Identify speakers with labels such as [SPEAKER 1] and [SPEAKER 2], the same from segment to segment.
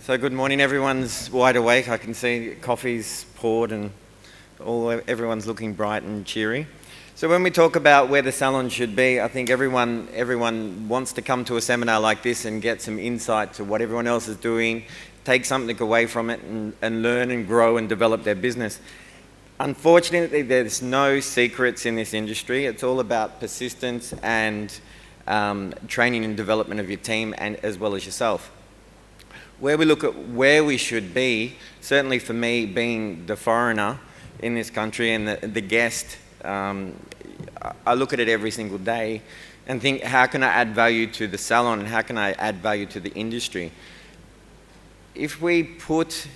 [SPEAKER 1] So good morning, everyone's wide awake. I can see coffee's poured and everyone's looking bright and cheery. So when we talk about where the salon should be, I think everyone wants to come to a seminar like this and get some insight to what everyone else is doing, take something away from it and learn and grow and develop their business. Unfortunately, there's no secrets in this industry. It's all about persistence and training and development of your team and as well as yourself. Where we look at where we should be, certainly for me, being the foreigner in this country and the guest, I look at it every single day and think, how can I add value to the salon and how can I add value to the industry? If we put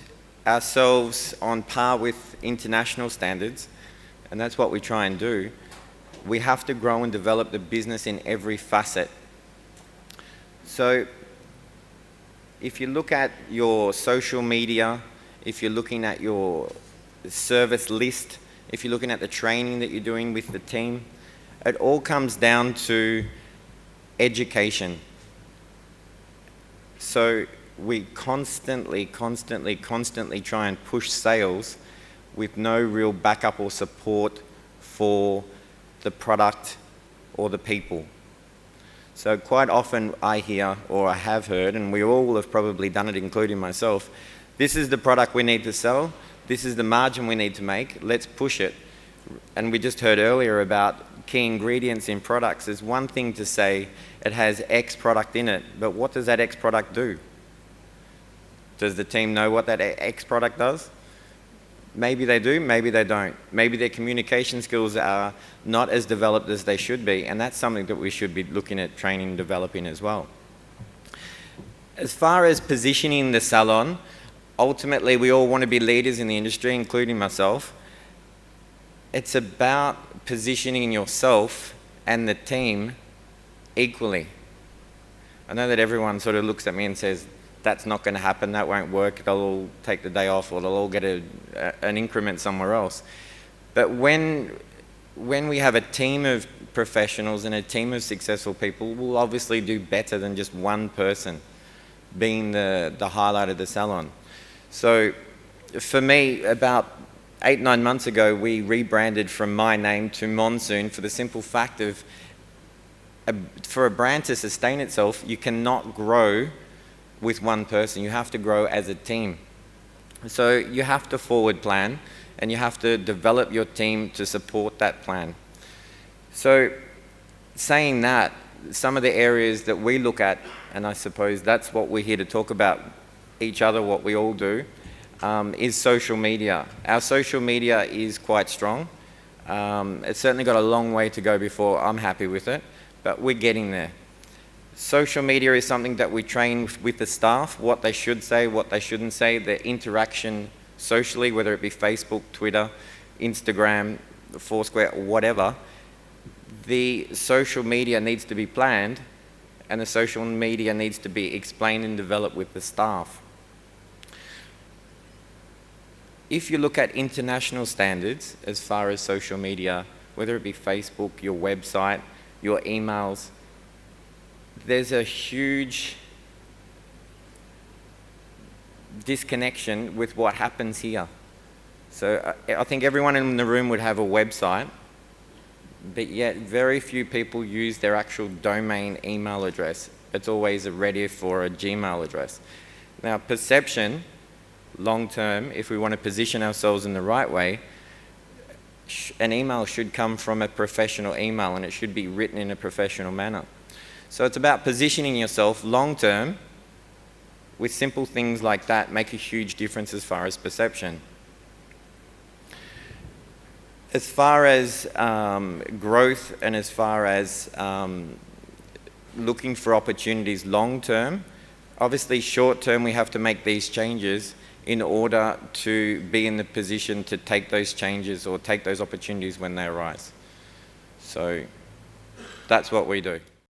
[SPEAKER 1] ourselves on par with international standards, and that's what we try and do, we have to grow and develop the business in every facet. So if you look at your social media, if you're looking at your service list, if you're looking at the training that you're doing with the team, it all comes down to education. So we constantly try and push sales with no real backup or support for the product or the people. So quite often I hear, or I have heard, and we all have probably done it, including myself, this is the product we need to sell, this is the margin we need to make, let's push it. And we just heard earlier about key ingredients in products. There's one thing to say it has X product in it, but what does that X product do? Does the team know what that X product does? Maybe they do, maybe they don't. Maybe their communication skills are not as developed as they should be, and that's something that we should be looking at training and developing as well. As far as positioning the salon, ultimately we all want to be leaders in the industry, including myself. It's about positioning yourself and the team equally. I know that everyone sort of looks at me and says, that's not going to happen, that won't work, they'll all take the day off or they'll all get an increment somewhere else. But when we have a team of professionals and a team of successful people, we'll obviously do better than just one person being the highlight of the salon. So for me, about 8-9 months ago, we rebranded from my name to Monsoon for the simple fact of for a brand to sustain itself, you cannot grow with one person. You have to grow as a team. So you have to forward plan and you have to develop your team to support that plan. So saying that, some of the areas that we look at, and I suppose that's what we're here to talk about each other, what we all do, is social media. Our social media is quite strong. It's certainly got a long way to go before I'm happy with it, but we're getting there. Social media is something that we train with the staff, what they should say, what they shouldn't say, their interaction socially, whether it be Facebook, Twitter, Instagram, Foursquare, whatever. The social media needs to be planned and the social media needs to be explained and developed with the staff. If you look at international standards as far as social media, whether it be Facebook, your website, your emails, there's a huge disconnection with what happens here. So I think everyone in the room would have a website, but yet very few people use their actual domain email address. It's always a Rediff or a Gmail address. Now perception, long term, if we want to position ourselves in the right way, an email should come from a professional email and it should be written in a professional manner. So it's about positioning yourself long term with simple things like that make a huge difference as far as perception. As far as growth and as far as looking for opportunities long term, obviously short term we have to make these changes in order to be in the position to take those changes or take those opportunities when they arise. So that's what we do.